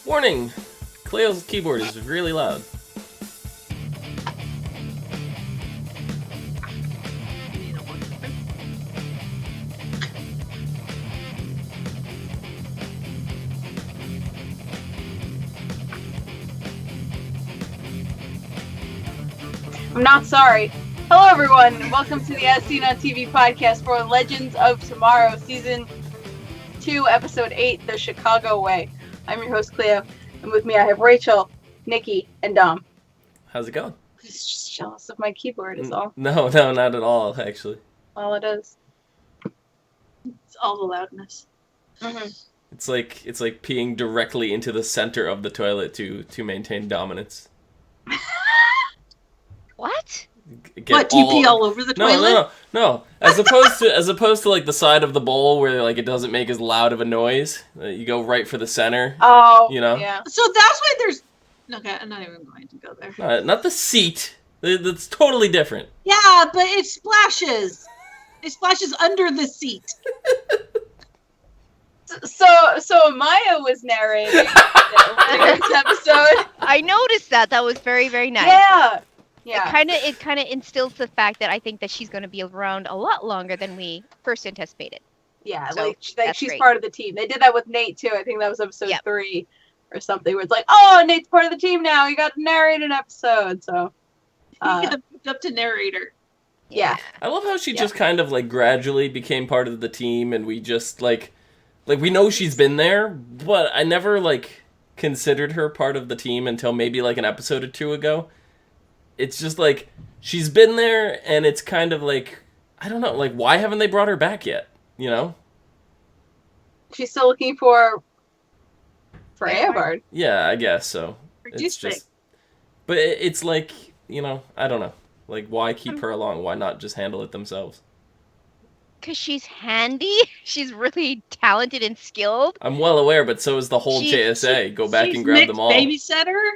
Warning! Clio's keyboard is really loud. I'm not sorry. Hello, everyone, and welcome to the As Seen on TV podcast for Legends of Tomorrow, Season 2, Episode 8, The Chicago Way. I'm your host, Clio, and with me I have Rachel, Nikki, and Dom. How's it going? It's just jealous of my keyboard, is all. No, not at all, actually. All it is. It's all the loudness. Mm-hmm. It's like peeing directly into the center of the toilet to maintain dominance. What? What, do you pee all over the toilet? No. As opposed to like the side of the bowl where like it doesn't make as loud of a noise. You go right for the center. Oh, you know. Yeah. So that's why there's. Okay, I'm not even going to go there. Not the seat. That's totally different. Yeah, but it splashes. It splashes under the seat. So Maya was narrating this episode. I noticed that. That was very, very nice. Yeah. It kind of instills the fact that I think that she's going to be around a lot longer than we first anticipated. Yeah, So, like she's great. part of the team. They did that with Nate too. I think that was episode 3 or something. Where it's like, oh, Nate's part of the team now. He got to narrate an episode. So He got moved up to narrator. Yeah. I love how she just kind of like gradually became part of the team, and we just like we know she's been there, but I never like considered her part of the team until maybe like an episode or two ago. It's just like she's been there, and it's kind of like, I don't know, like why haven't they brought her back yet? You know? She's still looking for Eobard. Yeah, I guess so. For It's just, but it's like, you know, I don't know. Like, why keep her along? Why not just handle it themselves? Because she's handy. She's really talented and skilled. I'm well aware, but so is the whole JSA. Go back and grab them all. Babysitter.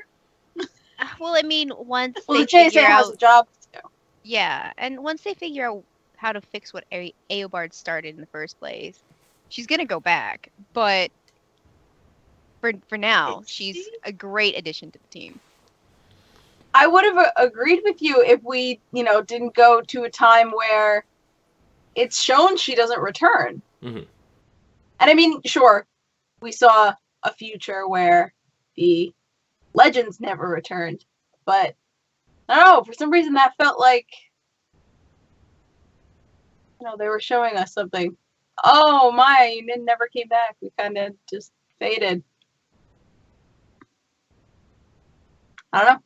Well, I mean, once Well, they the JSA figure has out, a job to do. yeah, and once they figure out how to fix what Eobard started in the first place, she's gonna go back. But for now, she's a great addition to the team. I would have agreed with you if we, didn't go to a time where it's shown she doesn't return. Mm-hmm. And I mean, sure, we saw a future where the Legends never returned, but I don't know, for some reason that felt like, they were showing us something. Oh my, you never came back. We kind of just faded. I don't know.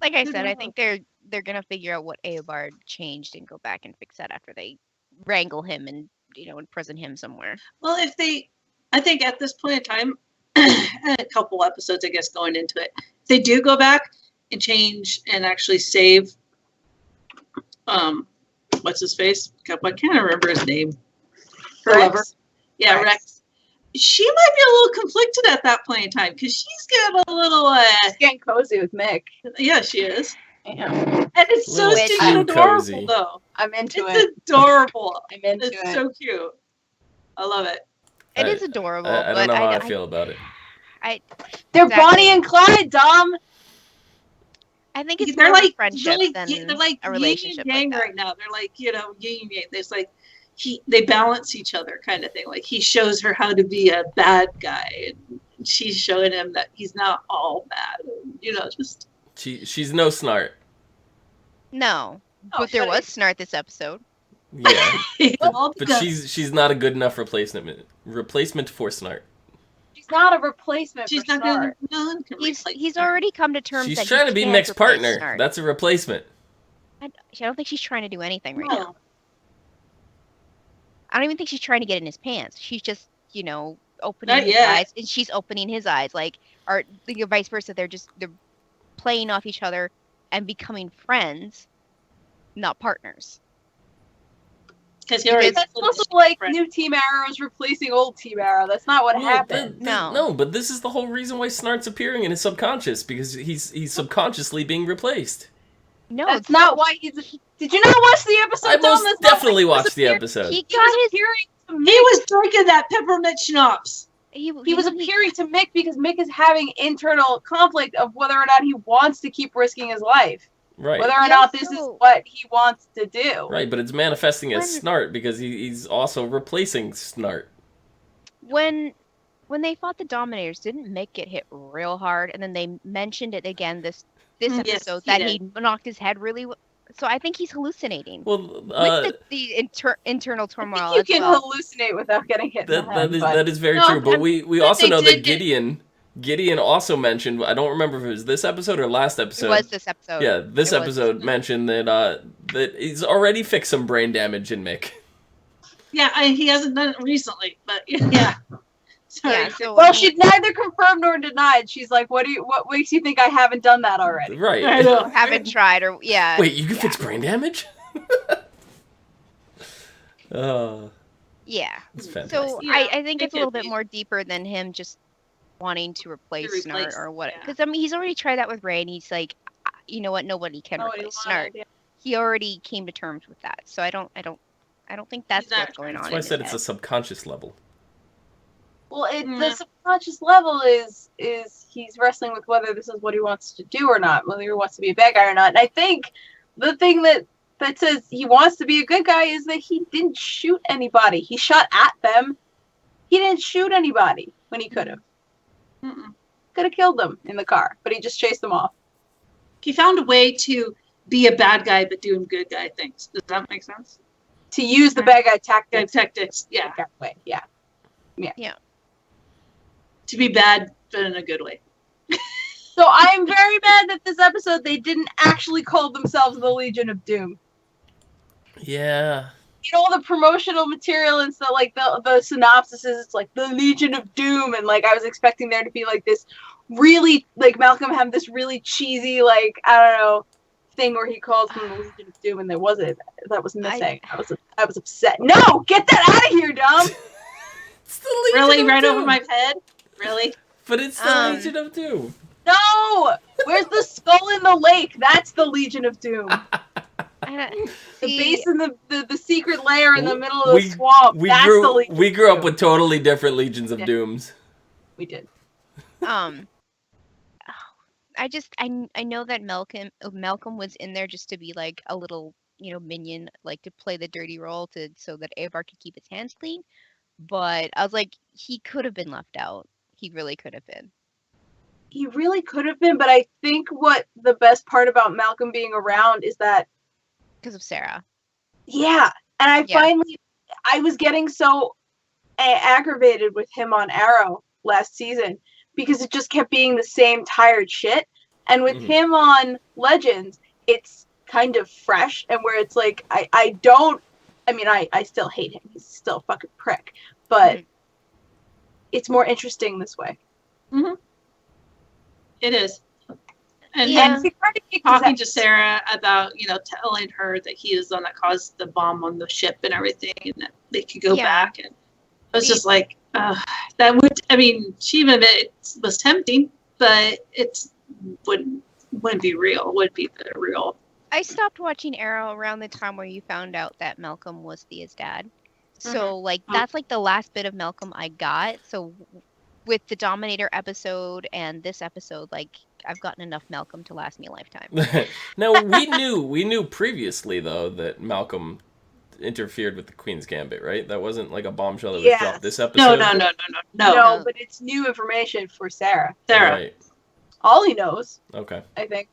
Like I said, I think they're gonna figure out what Eobard changed and go back and fix that after they wrangle him and imprison him somewhere. Well, I think at this point in time, a couple episodes, I guess, going into it, if they do go back and change and actually save, what's his face? I can't remember his name. Her Rex? lover. Yeah, Rex. She might be a little conflicted at that point in time because she's got a little. She's getting cozy with Mick. Yeah, she is. Yeah. And it's so Little stinking too adorable, cozy. though. I'm into It's it. adorable. I'm into It's it. so cute. I love it. It is adorable, I don't but know how I feel about it. They're Exactly. Bonnie and Clyde, Dom. I think it's They're more of a like friendship than they're like a relationship yin and yang like that. right now. They're like yin and yang. There's like they balance each other kind of thing. Like he shows her how to be a bad guy, and she's showing him that he's not all bad. Just She's no Snart. No, Oh, but there shut was Snart this episode. Yeah, all but because she's not a good enough replacement for Snart. She's not a replacement she's for not Snart. going to. No one can He's replace her. already come to terms She's that trying he to be can't Mick's replace partner. Snart. That's a replacement. I don't think she's trying to do anything right No. now. I don't even think she's trying to get in his pants. She's just, opening Not his yet. eyes, and she's opening his eyes. Like, or vice versa. They're playing off each other and becoming friends, not partners. Because he already. That's also like new Team Arrow's replacing old Team Arrow. That's not what happened. No. But this is the whole reason why Snart's appearing in his subconscious, because he's subconsciously being replaced. No, That's not why he's. Did you not watch the episode? I Dom? most That's not definitely why watched the episode. he He got was his. appearing to He me. was drinking that peppermint schnapps. He was appearing to Mick because Mick is having internal conflict of whether or not he wants to keep risking his life. Right. Whether or not this is what he wants to do. Right, but it's manifesting as Snart because he's also replacing Snart. When they fought the Dominators, didn't Mick get hit real hard? And then they mentioned it again this episode that he knocked his head really. So I think he's hallucinating. Well, with the internal turmoil. I think you can hallucinate without getting hit. That is very true. But we also know that Gideon also mentioned. I don't remember if it was this episode or last episode. It was this episode. Yeah, this episode mentioned that he's already fixed some brain damage in Mick. Yeah, he hasn't done it recently, but yeah. Sorry. Yeah, so, well, she's neither confirmed nor denied. She's like, what makes you think I haven't done that already? Right. I know. Haven't tried or yeah. Wait, you can fix brain damage? Yeah. It's fantastic. So I think it's a little bit more deeper than him just wanting to replace Snart or what. Because I mean, he's already tried that with Ray, and he's like, you know what? Nobody can replace Snart. Yeah. He already came to terms with that. So I don't think that's what's going on. That's why I said it's a subconscious level. Well, the subconscious level is he's wrestling with whether this is what he wants to do or not, whether he wants to be a bad guy or not. And I think the thing that says he wants to be a good guy is that he didn't shoot anybody. He shot at them. He didn't shoot anybody when he could have. Could have killed them in the car, but he just chased them off. He found a way to be a bad guy but doing good guy things. Does that make sense? To use the bad guy tactics. Yeah. That way. Yeah. To be bad, but in a good way. So I'm very mad that this episode they didn't actually call themselves the Legion of Doom. Yeah. You know, all the promotional material and stuff, like the synopsis is it's like the Legion of Doom, and like I was expecting there to be like this really like Malcolm had this really cheesy like I don't know thing where he calls them the Legion of Doom, and there wasn't. That was missing. I was upset. No, get that out of here, Dom. It's the Legion really of right Doom. over my head. Really? But it's the Legion of Doom. No! Where's the skull in the lake? That's the Legion of Doom. The base in the secret lair in the middle of the swamp. That's the Legion we grew up with totally different Legions of Dooms. We did. I know that Malcolm was in there just to be like a little, minion, like to play the dirty role so that Avar could keep his hands clean. But I was like, he could have been left out. He really could have been. He really could have been, but I think what the best part about Malcolm being around is that because of Sarah. Yeah, and I was getting so aggravated with him on Arrow last season because it just kept being the same tired shit. And with him on Legends, it's kind of fresh and where it's like I still hate him. He's still a fucking prick, but it's more interesting this way. Mm-hmm. It is. And talking to Sarah about, telling her that he is the one that caused the bomb on the ship and everything, and that they could go back. And I was just like, that would, she even admitted it was tempting, but it wouldn't be real. Would be the real. I stopped watching Arrow around the time where you found out that Malcolm was Thea's dad. So, that's like the last bit of Malcolm I got. So, with the Dominator episode and this episode, I've gotten enough Malcolm to last me a lifetime. Now, we knew previously, though, that Malcolm interfered with the Queen's Gambit, right? That wasn't like a bombshell that was dropped this episode? No, but it's new information for Sarah. Right. All he knows. Okay. I think.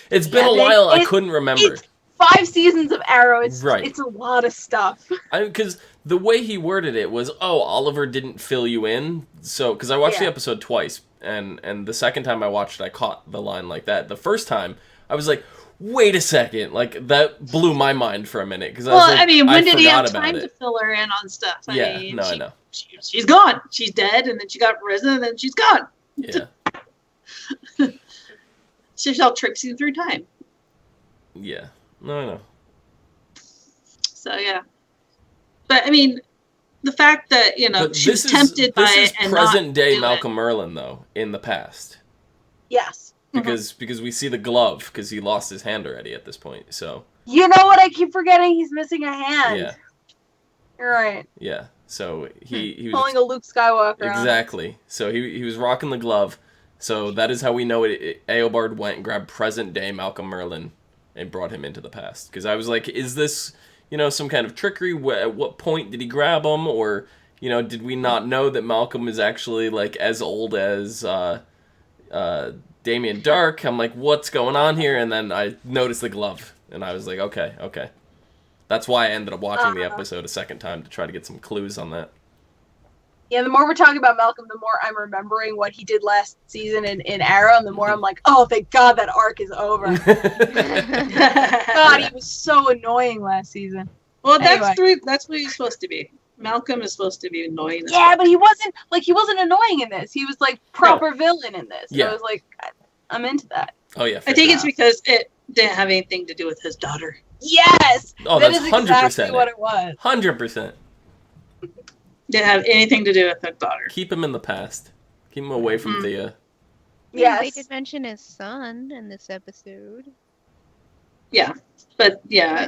It's been a while. I couldn't remember. It's 5 seasons of Arrow. It's a lot of stuff. Because the way he worded it was, Oliver didn't fill you in. So, because I watched the episode twice, and the second time I watched it, I caught the line like that. The first time, I was like, wait a second. That blew my mind for a minute. Cause when did he have time to fill her in on stuff? I know. She's gone. She's dead, and then she got risen, and then she's gone. Yeah. She's all tricksy through time. Yeah. No, I know. So, yeah. But, the fact that, she was tempted by it and not present-day Malcolm Merlin, though, in the past. Yes. Because we see the glove, because he lost his hand already at this point, so... You know what? I keep forgetting he's missing a hand. Yeah. You're right. Yeah. So he was Pulling a Luke Skywalker on us. exactly. So he was rocking the glove. So that is how we know Eobard went and grabbed present day Malcolm Merlin and brought him into the past. Because I was like, is this, some kind of trickery? At what point did he grab him? Or, did we not know that Malcolm is actually like as old as Damien Dark? I'm like, what's going on here? And then I noticed the glove, and I was like, okay. That's why I ended up watching the episode a second time to try to get some clues on that. Yeah, the more we're talking about Malcolm, the more I'm remembering what he did last season in Arrow, and the more I'm like, oh, thank God that arc is over. God, he was so annoying last season. Well, Anyway. that's what he's supposed to be. Malcolm is supposed to be annoying. Yeah, but he wasn't annoying in this. He was like proper villain in this. Yeah. So I was like, I'm into that. Oh, yeah. I think it's because it didn't have anything to do with his daughter. Yes! Oh, that that's is 100% exactly what it was. 100%. Didn't have anything to do with his daughter. Keep him in the past. Keep him away from Thea. Yes. They did mention his son in this episode. Yeah, but yeah.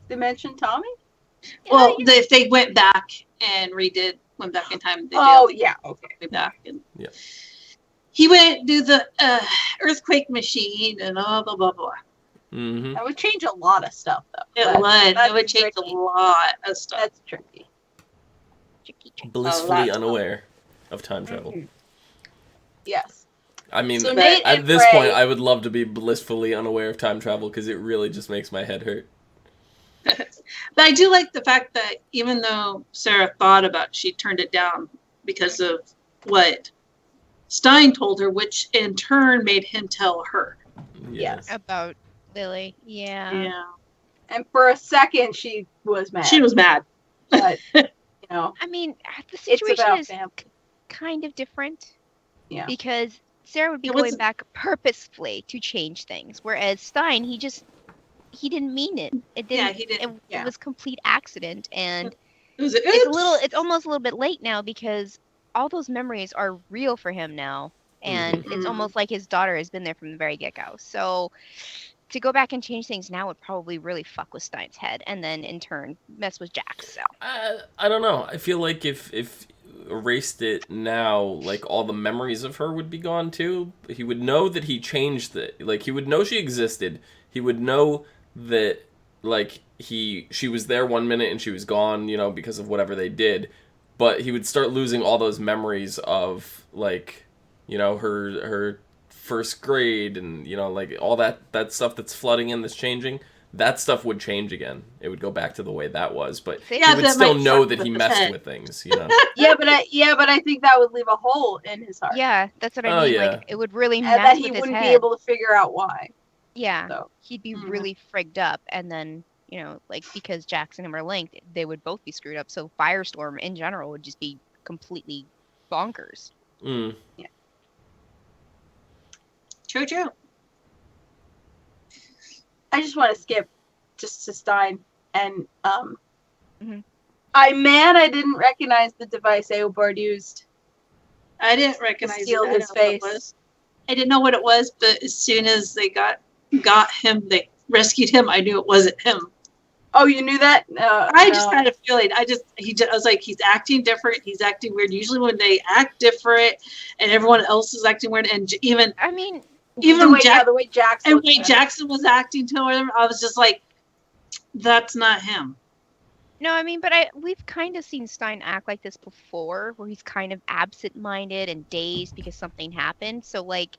They mentioned Tommy? Well, if they went back and went back in time. Yeah, okay. Went back and Yeah. He went do the earthquake machine and blah blah blah blah. Mm-hmm. That would change a lot of stuff, though. It would change tricky. a lot of stuff. That's tricky. Blissfully unaware of time travel. Yes. I mean, So Nate at and this Ray- point, I would love to be blissfully unaware of time travel because it really just makes my head hurt. But I do like the fact that even though Sarah thought about, she turned it down because of what Stein told her, which in turn made him tell her. Yes. About Lily. Yeah. And for a second, she was mad. She was mad. But, I mean, the it's situation about is family. kind of different. Yeah. Because Sarah would be It going wasn't- back purposefully to change things, whereas Stein, he didn't mean it. It didn't. Yeah, he didn't. It was complete accident, and It was it's almost a little bit late now because all those memories are real for him now, and it's almost like his daughter has been there from the very get-go. So to go back and change things now would probably really fuck with Stein's head, and then in turn mess with Jax. So I don't know. I feel like if erased it now, like all the memories of her would be gone too. He would know that he changed it. Like he would know she existed. He would know that like she was there one minute and she was gone, because of whatever they did. But he would start losing all those memories of like, her first grade and like all that stuff that's flooding in, that's changing. That stuff would change again. It would go back to the way that was, but he would still know that he messed with things, Yeah, but I think that would leave a hole in his heart. yeah, that's what I mean. yeah. Like it would really And mess that he with his wouldn't head. be able to figure out why. Yeah, So. he'd be really frigged up, and then like because Jax and him are linked, they would both be screwed up. So Firestorm in general would just be completely bonkers. Mm. Yeah. True. I just want to skip just to Stein and Mhm. I'm mad I didn't recognize the device Eobard used. I didn't recognize Steal it. his face. I didn't know what it was, but as soon as they got him, they rescued him. I knew it wasn't him. Oh, you knew that? No, I just had a feeling. I was like, he's acting different. He's acting weird. Usually when they act different, and everyone else is acting weird, and even I mean, even the way Jackson and when Jackson was acting to him, I was just like, that's not him. no, I mean, but we've kind of seen Stein act like this before, where he's kind of absent-minded and dazed because something happened. So like,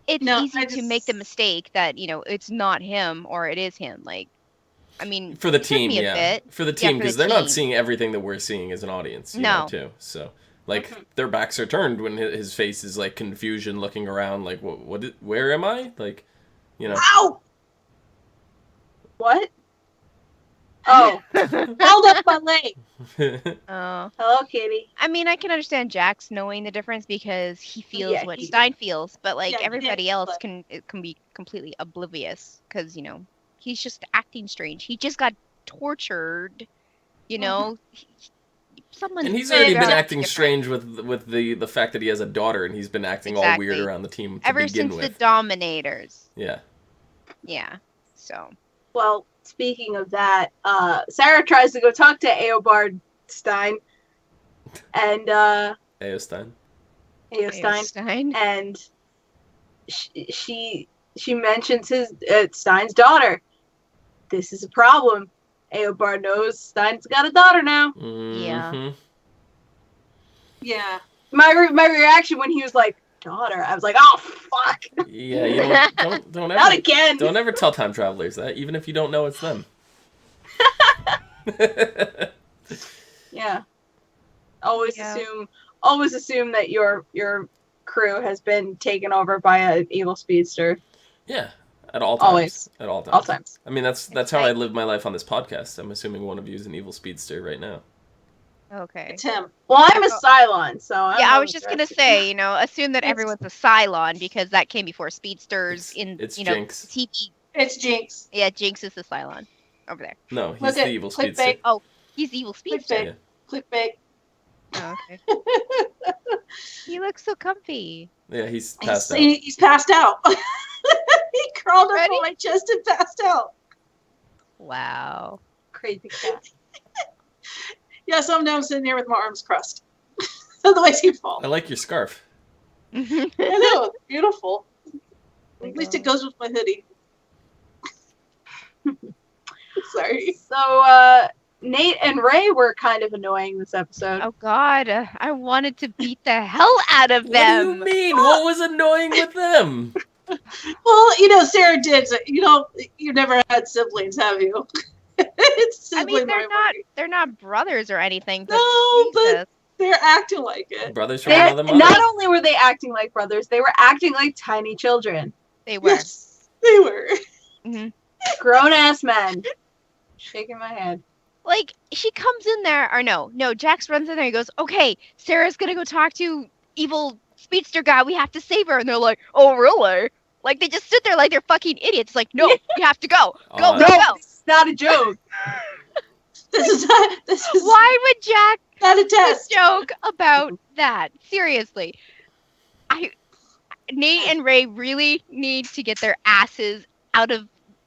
it's easy to make the mistake that it's not him or it is him. Like, I mean, For the it took team, me a yeah. bit. For the Yeah, team, for because the they're not team. seeing everything that we're seeing as an audience, too. So, like, their backs are turned when his face is, like, confusion, looking around, like, where am I? Like, Ow! What? Oh. Held up my leg. Oh. Hello, Kitty. I mean, I can understand Jax knowing the difference because he feels Yeah, what he- Stein feels, but like Yeah, he everybody did, else but- can be completely oblivious because he's just acting strange. He just got tortured, Someone. And he's already been figured out acting different. strange with the fact that he has a daughter, and he's been acting all weird Exactly. around the team to Ever begin since with. the Dominators. Yeah. Yeah. So Well, speaking of that, Sarah tries to go talk to Eobard Stein, and Aostein. Eostein, and she mentions his Stein's daughter. This is a problem. Eobard knows Stein's got a daughter now. Mm-hmm. Yeah. My reaction when he was like, daughter, I was like, oh fuck. Yeah, you don't ever, Not again. Don't ever tell time travelers that, even if you don't know it's them. Yeah. Always assume that your crew has been taken over by an evil speedster. Yeah, at all times. Always. At all times. All times. I mean, that's how I live my life on this podcast. I'm assuming one of you is an evil speedster right now. Okay. It's him. Well, I'm a Cylon, so I was just gonna say, assume that everyone's a Cylon because that came before speedsters it's TV. It's Jinx. Yeah, Jinx is the Cylon over there. No, he's the evil speedster. Clickbait. Oh, he's the evil speedster. Clickbait. Clickbait. Oh, okay. He looks so comfy. Yeah, he's passed out. He's passed out. He crawled up Ready? on my chest and passed out. Wow. Crazy cat. Yeah, so I'm sitting here with my arms crossed. Otherwise he'd fall. I like your scarf. I know, it's beautiful. At least it goes with my hoodie. Sorry. So, Nate and Ray were kind of annoying this episode. Oh God, I wanted to beat the hell out of them. What do you mean? What was annoying with them? Well, Sarah did. You never had siblings, have you? It's I sibling mean, they're not brothers or anything. But No, but Jesus. they're acting like it. Brothers from another mother. Not only were they acting like brothers, they were acting like tiny children. They were. Yes, they were. Mhm. Grown-ass men. Shaking my head. Like, she comes in there, or no, Jax runs in there and goes, okay, Sarah's gonna go talk to evil speedster guy, we have to save her. And they're like, oh, really? Like, they just sit there like they're fucking idiots. Like, no, you have to go. Go, No, go, go. It's not a joke. This is Why would Jack not a make a test. joke about that? Seriously. Nate and Ray really need to get their asses out of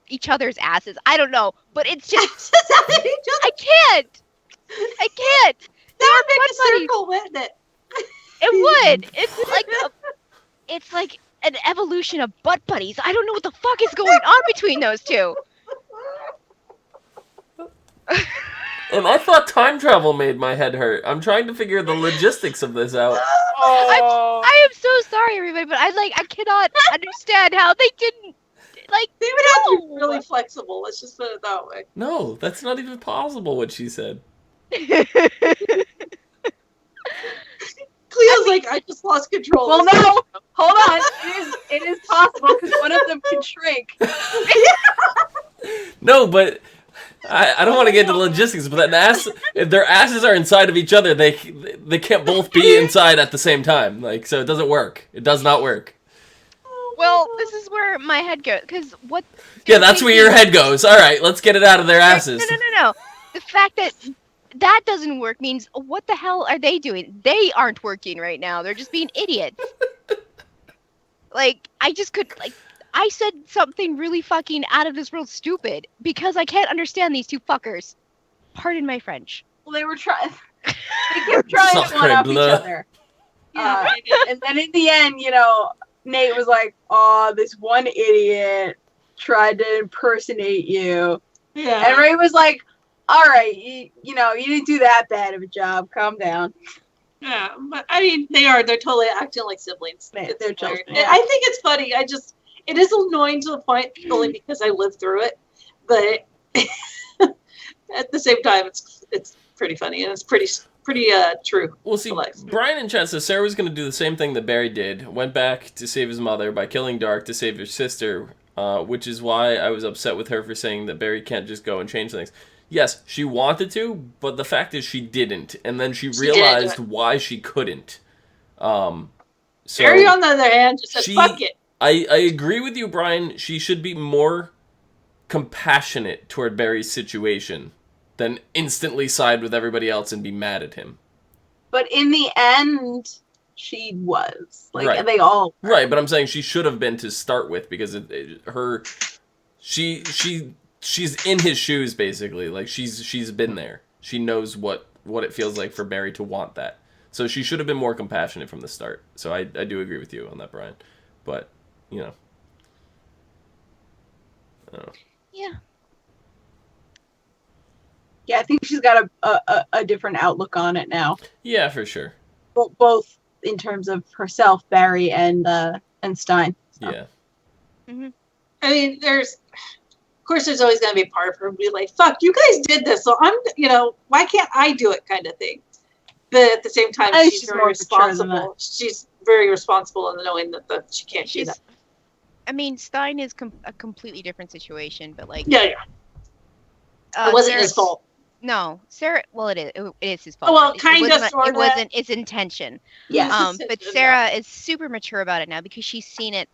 each other's asses. I don't know, but it's just, I can't. That would make a circle, wouldn't it? It would. It's like an evolution of butt buddies. I don't know what the fuck is going on between those two. And I thought time travel made my head hurt. I'm trying to figure the logistics of this out. I am so sorry, everybody, but I cannot understand how they didn't. Like, They would have to be really flexible. Let's just put it that way. No, that's not even possible, what she said. Cleo's like, I just lost control. Well, no. Hold on. It is possible because one of them can shrink. No, but I don't want to get into logistics, but if their asses are inside of each other, they can't both be inside at the same time. Like, so it doesn't work. It does not work. well, this is where my head goes. Because what? Yeah, that's where your head goes. All right, let's get it out of their asses. No. The fact that doesn't work means what the hell are they doing? They aren't working right now. They're just being idiots. Like, I said something really fucking out of this world stupid because I can't understand these two fuckers. Pardon my French. Well, they were trying. They kept trying to one up each other. Yeah, And then in the end, Nate was like, "Oh, this one idiot tried to impersonate you," yeah. and Ray was like, "All right, you didn't do that bad of a job. Calm down." Yeah, but I mean, they're totally acting like siblings. Yeah, It's they're hilarious. children. I think it's funny. It is annoying to the point only because I lived through it, but at the same time, it's pretty funny and it's pretty true. Well, see, to life. Brian and Chad said Sarah was going to do the same thing that Barry did. Went back to save his mother by killing Dark to save his sister, which is why I was upset with her for saying that Barry can't just go and change things. Yes, she wanted to, but the fact is she didn't, and then she realized why she couldn't. So Barry, on the other hand, just said, "Fuck it." I agree with you, Brian. She should be more compassionate toward Barry's situation than instantly side with everybody else and be mad at him. But in the end, she was Right. They all were. Right, but I'm saying she should have been to start with because she she's in his shoes basically. Like she's been there. She knows what it feels like for Barry to want that. So she should have been more compassionate from the start. So I do agree with you on that, Brian. But you know, I don't know. Yeah. Yeah, I think she's got a different outlook on it now. Yeah, for sure. Both in terms of herself, Barry, and Stein. So. Yeah. Mm-hmm. I mean, of course, there's always going to be a part of her who be like, "Fuck, you guys did this, so why can't I do it?" kind of thing. But at the same time, she's very responsible. She's very responsible in knowing that she can't do that. I mean, Stein is a completely different situation, but like, yeah. It wasn't his fault. No, Sarah. Well, it is. It is his fault. Oh, well, kind of, sort of. It wasn't his intention. Yeah. But Sarah is super mature about it now because she's seen it,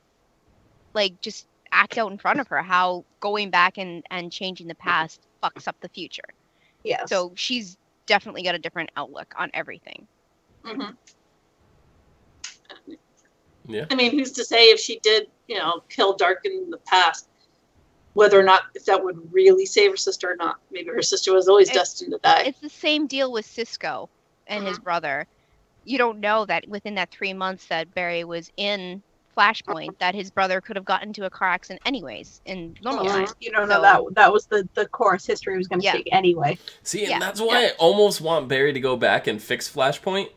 like, just act out in front of her. How going back and changing the past fucks up the future. Yeah. So she's definitely got a different outlook on everything. Mm-hmm. Yeah. I mean, who's to say if she did, kill Dark in the past, whether or not if that would really save her sister or not. Maybe her sister was always destined to die. It's the same deal with Cisco and his brother. You don't know that within that 3 months that Barry was in Flashpoint, that his brother could have gotten into a car accident anyways in normal time. You don't know that was the course history was going to take anyway. See, and that's why I almost want Barry to go back and fix Flashpoint.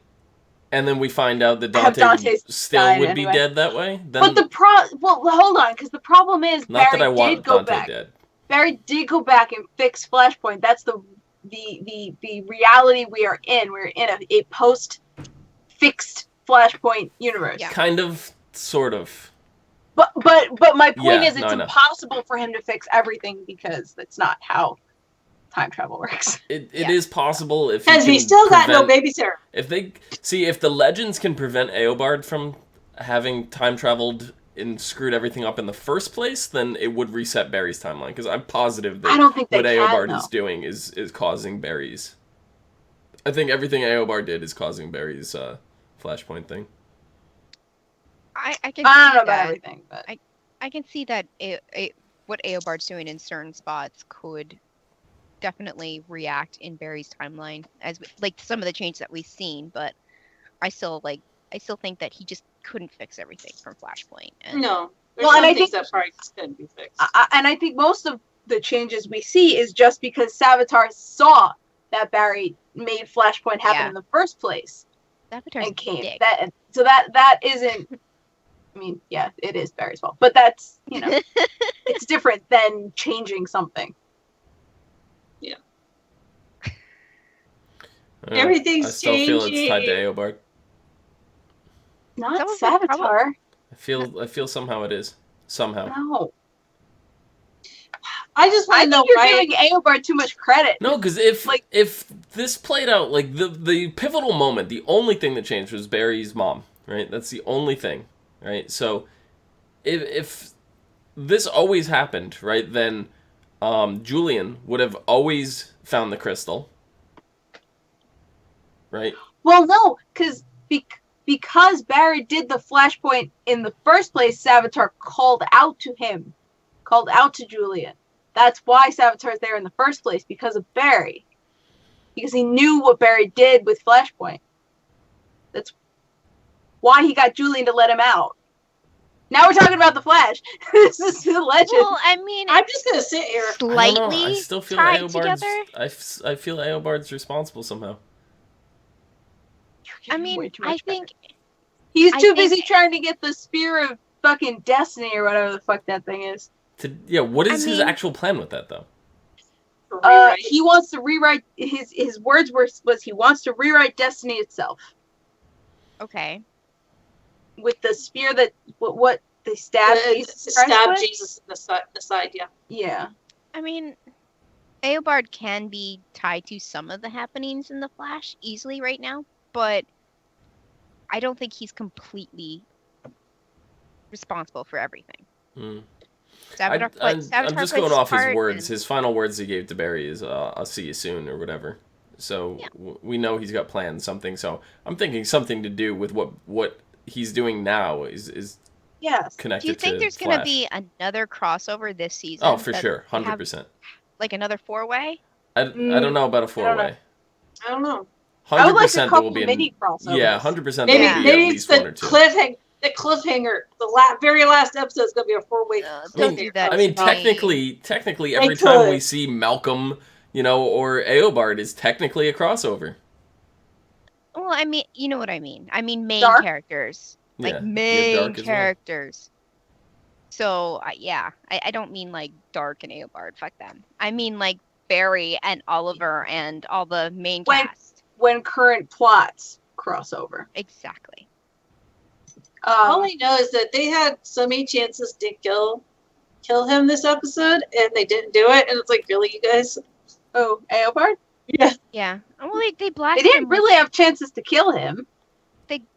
And then we find out that Dante still would be dead that way. Then, but hold on, because the problem is Barry did go back. Dead. Barry did go back and fix Flashpoint. That's the reality we are in. We're in a post-fixed Flashpoint universe. Yeah. Kind of, sort of. But my point is, it's impossible for him to fix everything because that's not how time travel works. It is possible if because we still got no babysitter. If the Legends can prevent Eobard from having time traveled and screwed everything up in the first place, then it would reset Barry's timeline. Because I'm positive that what Eobard is doing is causing Barry's. I think everything Eobard did is causing Barry's Flashpoint thing. I don't know about everything, but I can see that what Eobard's doing in certain spots could definitely react in Barry's timeline as like some of the changes that we've seen, but I still think that he just couldn't fix everything from Flashpoint. No, and I think that part couldn't be fixed. And I think most of the changes we see is just because Savitar saw that Barry made Flashpoint happen in the first place. Savitar's and came dick. that isn't. I mean, yeah, it is Barry's fault, but that's it's different than changing something. Yeah. Everything's I still feel it's tied to Eobard. Not Savitar. I feel somehow it is. Somehow. No. I just want to know why you're giving Eobard too much credit. No, because if this played out, like the pivotal moment, the only thing that changed was Barry's mom, right? That's the only thing, right? So if this always happened, right, then Julian would have always found the crystal. Right? Well, no, because Barry did the Flashpoint in the first place, Savitar called out to Julian. That's why Savitar's there in the first place, because of Barry. Because he knew what Barry did with Flashpoint. That's why he got Julian to let him out. Now we're talking about the Flash. This is the Legend. Well, I mean, I'm just gonna sit here. Slightly I still feel tied Eobard's, together. I feel Eobard's responsible somehow. I mean, I think he's too busy trying to get the Spear of fucking Destiny or whatever the fuck that thing is. What is his actual plan with that though? He wants to rewrite his words was he wants to rewrite Destiny itself. Okay. With the spear that what they stabbed Jesus in the side, yeah. Yeah. I mean, Eobard can be tied to some of the happenings in the Flash easily right now, but I don't think he's completely responsible for everything. I'm just going off his words. His final words he gave to Barry is, I'll see you soon, or whatever. So we know he's got planned something. So I'm thinking something to do with what he's doing now is Yes. connected Do you think to there's Flash. gonna be another crossover this season? Oh, for that sure, they have, 100%. like another 4-way? I don't know about a I don't know. 4-way. I don't know. I would like a 100% there couple will be mini crossovers. Yeah, 100% there Maybe will be maybe at it's least one the or two. cliffhanger. The very last episode is gonna be a 4-way. Don't do that. I mean, to me. technically, every time we see Malcolm, or Eobard is technically a crossover. Well, I mean, you know what I mean. I mean main Dark? characters. Yeah, Like yeah, main Dark as well. characters. So, yeah. I don't mean like Dark and Eobard. Fuck them. I mean like Barry and Oliver and all the main cast. When current plots cross over. Exactly. All I know is that they had so many chances to kill him this episode, and they didn't do it. And it's like, really, you guys? Oh, Eobard? Yeah. Yeah. Well, they They blasted didn't him really have chances to kill him.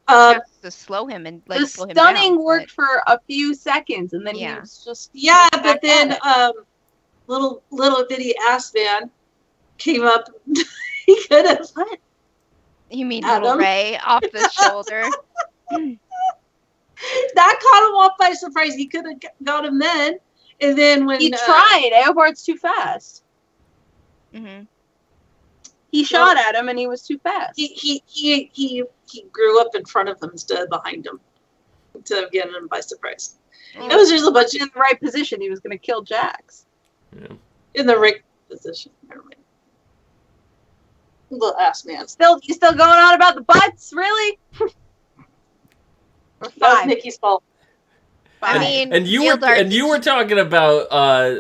to slow him and like The slow him stunning down, worked for a few seconds, and then he Yeah. was just Yeah, back but then at it. little bitty ass man came up. He could have. What? You mean little Adam? Ray off the shoulder? That caught him off by surprise. He could have got him then, and then when He tried. Eobard's too fast. hmm He shot at him, and he was too fast. he grew up in front of him instead of behind him, instead of getting him by surprise. It was just a bunch in of the right position. He was going to kill Jax. Yeah. in the right position. Never mind. Little ass man. You still going on about the butts? Really? Or That was five? Nikki's fault. I mean, And you Neil were Dark- and you were talking about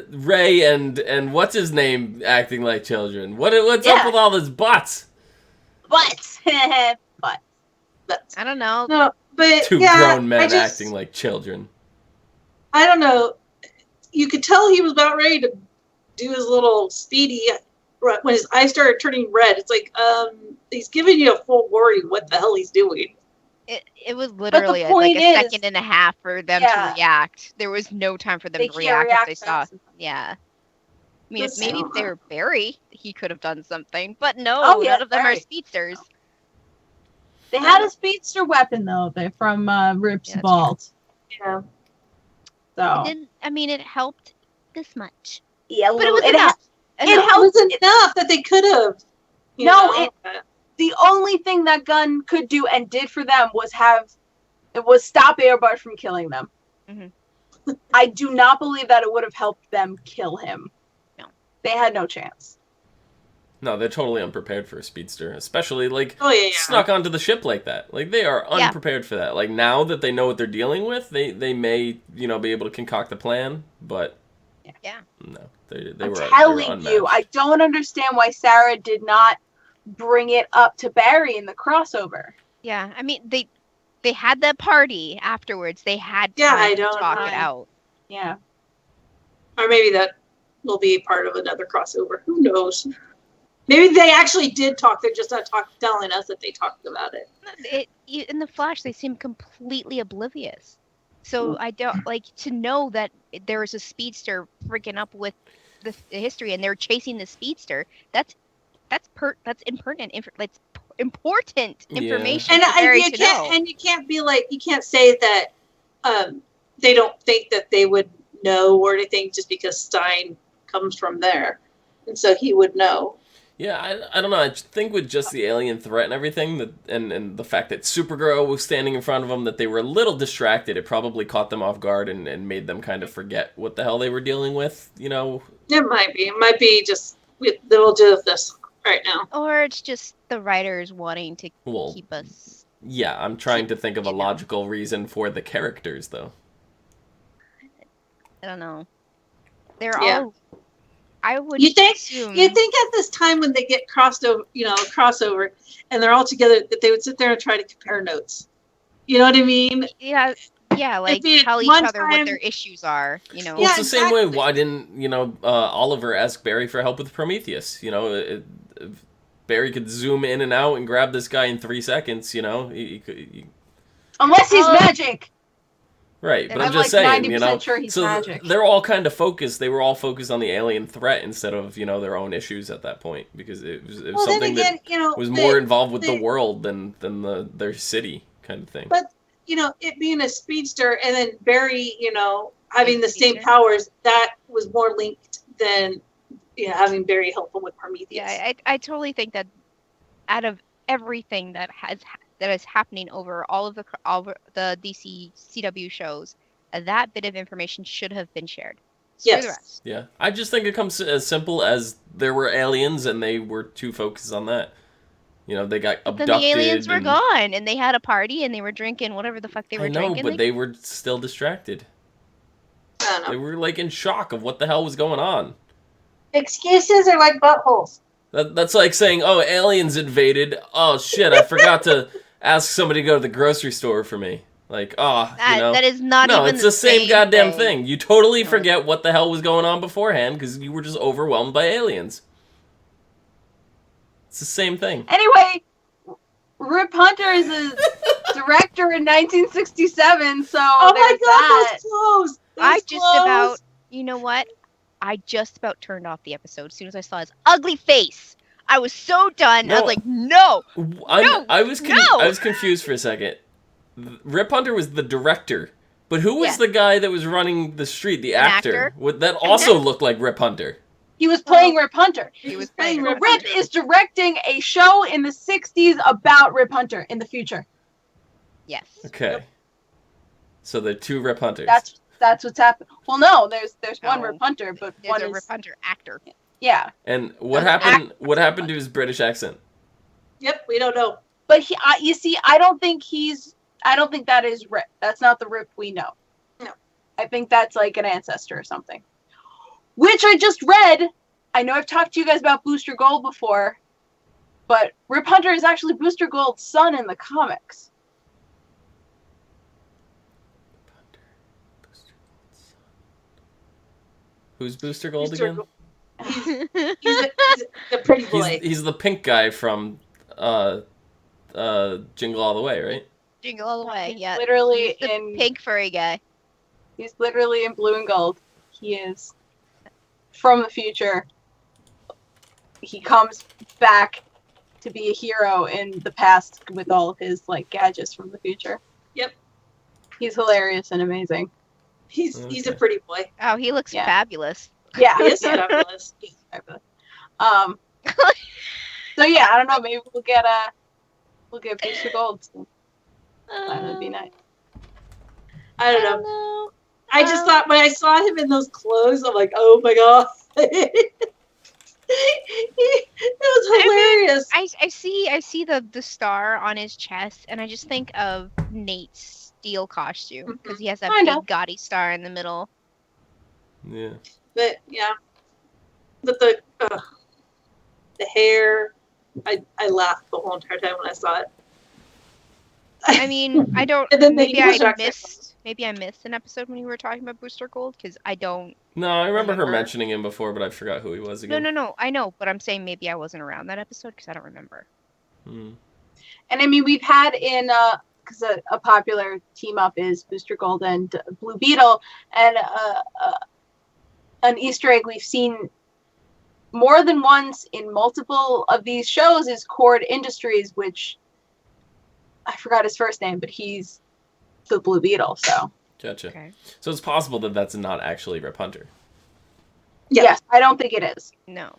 Ray and what's his name acting like children. What's up Yeah. with all this butts? Butts. Butts. But I don't know. no, but Two yeah, grown men I just, acting like children. I don't know. You could tell he was about ready to do his little speedy. When his eyes started turning red, it's like he's giving you a full warning what the hell he's doing. It was literally like point a is- second and a half for them Yeah. to react. There was no time for them They to can't react if they react saw. fast enough. Yeah. I mean, if Listen, maybe if they were Barry, he could have done something. But no, Oh, yeah, none of them are Barry. speedsters. They had a speedster weapon though. They're from Rip's Yeah, that's vault. Yeah. So It helped this much. yeah, But it was it enough. It It helped. was enough that they could have. The only thing that gun could do and did for them was stop Eobard from killing them. Mhm. I do not believe that it would have helped them kill him. No. They had no chance. No, they're totally unprepared for a speedster, especially Oh yeah. snuck onto the ship like that. Like they are Yeah. unprepared for that. Like now that they know what they're dealing with, they may be able to concoct a plan, but Yeah. no, they I'm were telling unmatched. you, I don't understand why Sarah did not bring it up to Barry in the crossover. Yeah. I mean, they had that party afterwards. They had Yeah, time I to don't talk know. it out. Yeah. Or maybe that will be part of another crossover. Who knows? Maybe they actually did talk. They're just not telling us that they talked about it. In the Flash, they seem completely oblivious. So I don't like to know that there was a speedster freaking up with the history, and they're chasing the speedster. That's impertinent. That's important Yeah. information And for Barry you to can't. know. And you can't be like. You can't say that they don't think that they would know or anything just because Stein comes from there, and so he would know. Yeah, I don't know. I just think with just the alien threat and everything, and the fact that Supergirl was standing in front of them, that they were a little distracted. It probably caught them off guard and made them kind of forget what the hell they were dealing with. It might be. It might be just they'll do this right now. Or it's just the writers wanting to Well, keep us. yeah, I'm trying to think of a logical reason for the characters, though. I don't know. They're Yeah. all. I would You think? assume. You think at this time when they get crossover, and they're all together, that they would sit there and try to compare notes. You know what I mean? Yeah, like be tell each one other what time- their issues are. Well, Yeah, it's the same way. exactly. Why didn't Oliver ask Barry for help with Prometheus? If Barry could zoom in and out and grab this guy in 3 seconds. He could. Unless he's Oh. magic. Right, but I'm I'm just like saying, 90% sure he's so magic. they're all kind of focused. They were all focused on the alien threat instead of their own issues at that point, because it was something that was more involved with the world than their city kind of thing. But it being a speedster and then Barry, having the same Speedster. powers, that was more linked than having Barry help him with Prometheus. Yeah, I totally think that out of everything that is happening over all of the DC CW shows, that bit of information should have been shared. Screw the Yes. rest. Yeah, I just think it comes as simple as there were aliens and they were too focused on that. They got But abducted. then the aliens were and- gone, and they had a party, and they were drinking whatever the fuck they were I know, drinking. but they were still distracted. I don't know. They were like in shock of what the hell was going on. Excuses are like buttholes. That's like saying, "Oh, aliens invaded. Oh shit, I forgot to ask somebody to go to the grocery store for me." Like, that is not no, even it's the same goddamn thing. You totally No. forget what the hell was going on beforehand because you were just overwhelmed by aliens. It's the same thing. Anyway, Rip Hunter is a director in 1967, so Oh my there's god, that. those clothes! I just about, you know what? I just about turned off the episode as soon as I saw his ugly face. I was so done. I No. was like, no. I was no! confused for a second. Rip Hunter was the director, but who was Yeah. the guy that was running the street? The An actor. actor? That also looked like Rip Hunter. He was playing Rip Hunter. He was playing Rip Rip Hunter. is directing a show in the 60s about Rip Hunter in the future. Yes. Okay. Yep. So they're two Rip Hunters. That's what's happened. Well, no, there's one No. Rip Hunter, but There's one a is Rip Hunter actor. yeah. And what An happened? What happened to his British accent? Yep, we don't know. But you see, I don't think that is Rip. That's not the Rip we know. No. I think that's like an ancestor or something. Which I just read. I know I've talked to you guys about Booster Gold before, but Rip Hunter is actually Booster Gold's son in the comics. Who's Booster Gold Booster again? Gold. He's a pretty boy. He's the pink guy from Jingle All the Way, right? Jingle all the way. Yeah. Literally He's the in pink furry guy. He's literally in blue and gold. He is from the future. He comes back to be a hero in the past with all of his gadgets from the future. Yep. He's hilarious and amazing. He's a Okay. pretty boy. Oh, he looks Yeah. fabulous. Yeah. He is fabulous. So yeah, I don't know. Maybe we'll get Booster Gold. That would be nice. I don't know. I just thought when I saw him in those clothes, I'm like, oh my god. It was hilarious. I see the star on his chest, and I just think of Nate's steel costume because he has that Kinda. big gaudy star in the middle. Yeah. But yeah, but the hair, I laughed the whole entire time when I saw it. I mean, I don't. And then the Maybe English I accent. missed an episode when you were talking about Booster Gold because I don't. No, I remember her Remember. mentioning him before, but I forgot who he was again. No. I know, but I'm saying maybe I wasn't around that episode because I don't remember. Hmm. And I mean, we've had in because a popular team up is Booster Gold and Blue Beetle, and an Easter egg we've seen more than once in multiple of these shows is Cord Industries, which I forgot his first name, but he's the Blue Beetle. So Gotcha. Okay. So it's possible that that's not actually Rip Hunter. Yeah. yes, I don't think it is. No.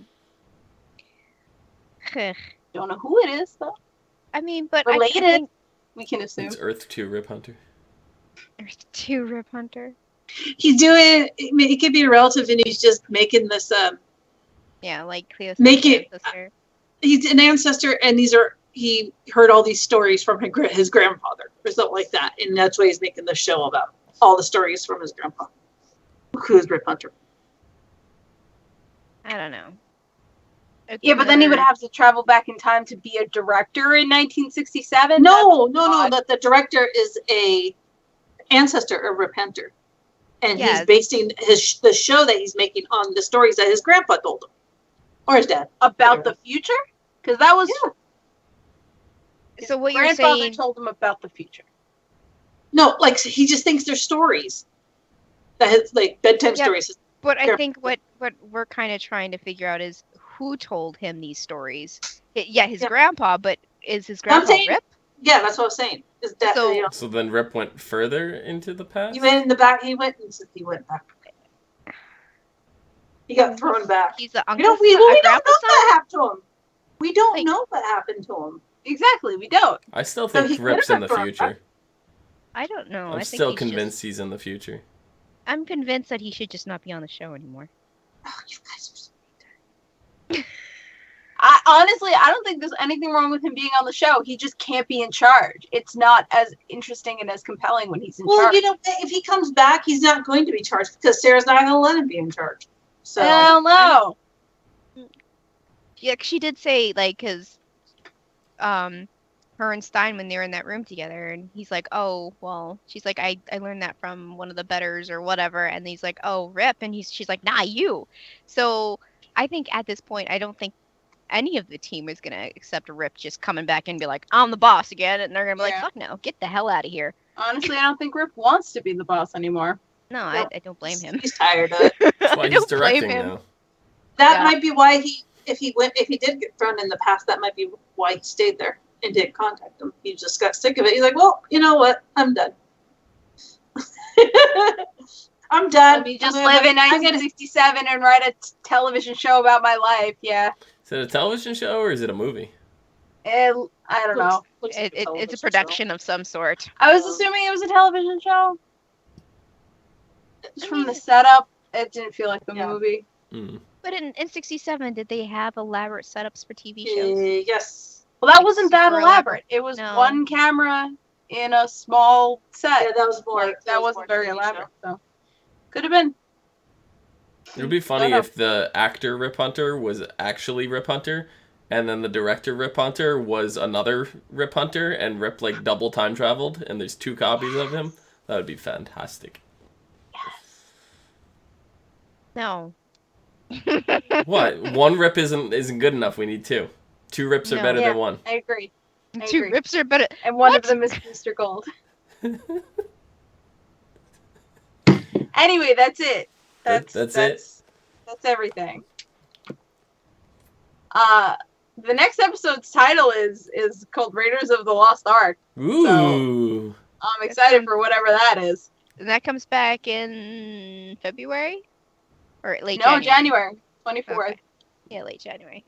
Don't know who it is though. I mean, but Related. I think We can assume. It's Earth 2 Rip Hunter. there's two Rip Hunter. He's doing. It could be a relative, and he's just making this. Yeah, like Cleo's Make it- ancestor. He's an ancestor, and he heard all these stories from his grandfather or something like that, and that's why he's making the show about all the stories from his grandpa, who is Rip Hunter. I don't know. It's Yeah, but then he would another- have to travel back in time to be a director in 1967. No. odd. That the director is a ancestor of Rip Hunter, and Yeah. he's basing the show that he's making on the stories that his grandpa told him, or his dad. About the future? Because that was So what you're grandfather saying? told him about the future. No, like he just thinks they're stories. That his like bedtime Yeah. stories. But I Sure. think what we're kind of trying to figure out is who told him these stories. Yeah, his Yeah. grandpa, but is his grandpa saying- Rip? Yeah, that's what I was saying. Is that So- So then Rip went further into the past? he went in the back. He went back. He got thrown back. He's the We uncle. don't know grandpa what son? happened to him. We don't Like- know what happened to him. Exactly, we don't. I still So think he Rip's could've in the got thrown future. I don't know. I'm I think still he's convinced he's in the future. I'm convinced that he should just not be on the show anymore. Oh, you guys are so I don't think there's anything wrong with him being on the show. He just can't be in charge. It's not as interesting and as compelling when he's in Well, charge. you know, if he comes back, he's not going to be charged because Sarah's not going to let him be in charge. So Hell no. Yeah, 'cause she did say like, cause, her and Stein when they were in that room together, and he's like, oh well, she's like, I learned that from one of the betters or whatever, and he's like, oh Rip, and she's like, nah, you. So I think at this point, I don't think any of the team is gonna accept Rip just coming back and be like, I'm the boss again, and they're gonna be like, Yeah. fuck no, get the hell out of here. Honestly, I don't think Rip wants to be the boss anymore. No, No. I don't blame him. He's tired of it. That's why I he's don't blame directing him. now. That Yeah. might be why if he did get thrown in the past, that might be why he stayed there and didn't contact him. He just got sick of it. He's like, well, you know what? I'm done. I'm done. Let me just I'm live in gonna- 1967 and write a television show about my life. Yeah. Is it a television show or is it a movie? I don't know. Looks like It's a television production of some sort. I was assuming it was a television show. Just show. from the setup, it didn't feel like a Yeah. movie. Mm. But in 67, did they have elaborate setups for TV shows? Yes. Well, that Like wasn't that super elaborate. It was No. one camera in a small set. Yeah, that was more. Like, that wasn't more very TV elaborate. show. So could have been. It would be funny know. if the actor Rip Hunter was actually Rip Hunter, and then the director Rip Hunter was another Rip Hunter, and Rip like double time traveled, and there's two copies of him. That would be fantastic. No. What? One Rip isn't good enough. We need two. Two Rips are No. better Yeah. than one. I agree. I Two agree. Rips are better. And one What? of them is Mr. Gold. Anyway, that's it. That's it? That's everything. The next episode's title is called Raiders of the Lost Ark. Ooh. I'm excited for whatever that is. And that comes back in February? Or late No, January? January 24th. Okay. Yeah, late January.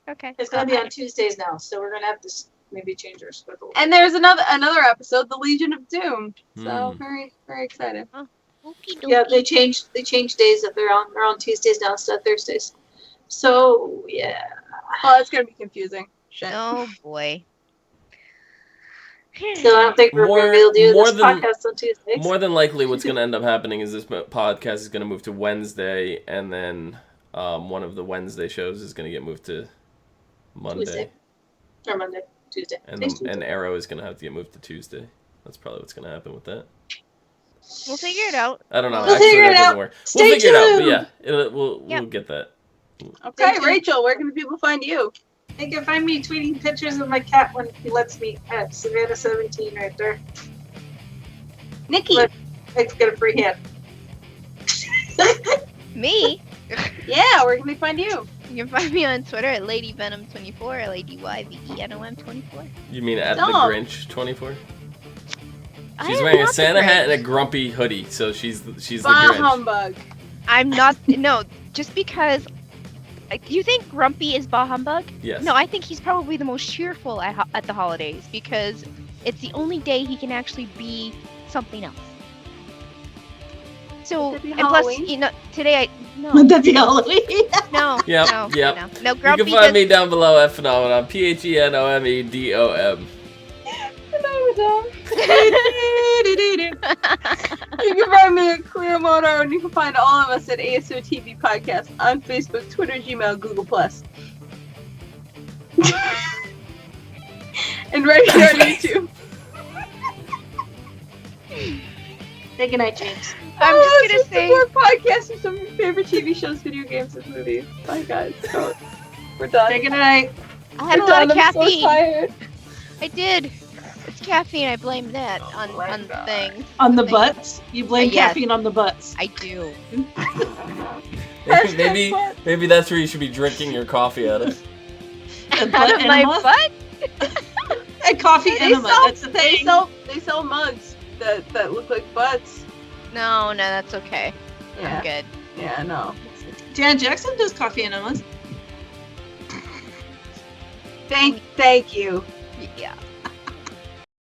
Okay. It's gonna be on Tuesdays now, so we're gonna have to maybe change our schedule. And there's another episode, The Legion of Doom. So Hmm. very, very excited. Okie Yeah, dokie. they changed days that they're on Tuesdays now instead of Thursdays. So yeah. Oh, it's gonna be confusing. Shit. Oh boy. So I don't think we're gonna be able to do More this than- podcast on Tuesdays. More than likely, what's going to end up happening is this podcast is going to move to Wednesday, and then one of the Wednesday shows is going to get moved to Monday, Tuesday. Or Monday. Tuesday. and Today's Tuesday. and Arrow is going to have to get moved to Tuesday. That's probably what's going to happen with that. We'll figure it out. I don't know. We'll Actually, figure that it doesn't out. work. Stay We'll figure it out. But tuned. yeah, we'll Yep. get that. Okay, Thank you. Rachel, where can people find you? They can find me tweeting pictures of my cat when he lets me at Savannah17 right there. Nikki. Look. Let's get a free hand. Me? Yeah, where can they find you? You can find me on Twitter at LadyVenom24, LadyYvenom24. You mean at No. the Grinch 24? I She's am wearing a not the Santa hat and a Grinch. grumpy hoodie, so she's the Bah Grinch. humbug. I'm not. No, just because. Like, you think Grumpy is bah humbug? Yes. No, I think he's probably the most cheerful at the holidays because it's the only day he can actually be something else. So, Would that be and plus, Halloween? you know, today I no Would that be Halloween? no Yep, no yep. no You Grumpy can find does, me down below at Phenomenon, PHENOMEDOM. You can find me at Clio Moto, and you can find all of us at ASOTV Podcast on Facebook, Twitter, Gmail, Google+. And right here on YouTube. Say goodnight, James. I'm just gonna say More podcasts of some of your favorite TV shows, video games, and movies. Bye, guys. So, we're done. Say goodnight. I had a We're lot of done. I'm so caffeine. tired. I did. It's caffeine. I blame that on my the God. thing. On the Thing. butts? You blame Yes. caffeine on the butts. I do. maybe that's where you should be drinking your coffee out of. The Out butt of my enema? butt? And coffee enema. That's the They thing. sell mugs that look like butts. No, that's okay. Yeah. I'm good. Yeah, no. Jan Jackson does coffee enemas. Thank you. Yeah.